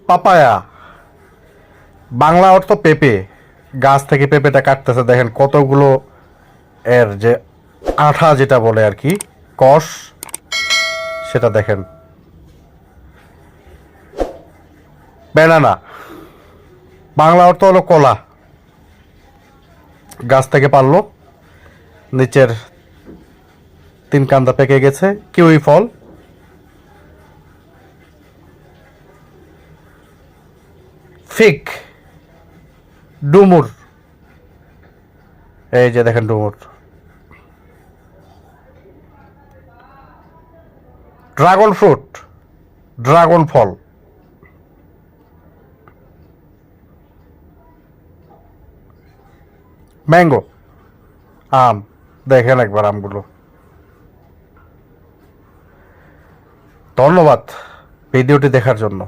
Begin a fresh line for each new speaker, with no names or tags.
Papaya, Bangla অর্থ পেঁপে। গাছ থেকে পেঁপেটা কাটতেছে, দেখেন কতগুলো এর যে আঠা যেটা বলে আর কি, কষ, সেটা দেখেন। ব্যানানা, বাংলা অর্থ হলো কলা। গাছ থেকে পারলো, নিচের তিন কান্দা পেকে গেছে। কিউই ফল। ফিগ, ডুমুর, এই যে দেখেন ডুমুর। ড্রাগন ফ্রুট, ড্রাগন ফল। ম্যাঙ্গো, আম, দেখেন একবার আমগুলো। ধন্যবাদ ভিডিওটি দেখার জন্য।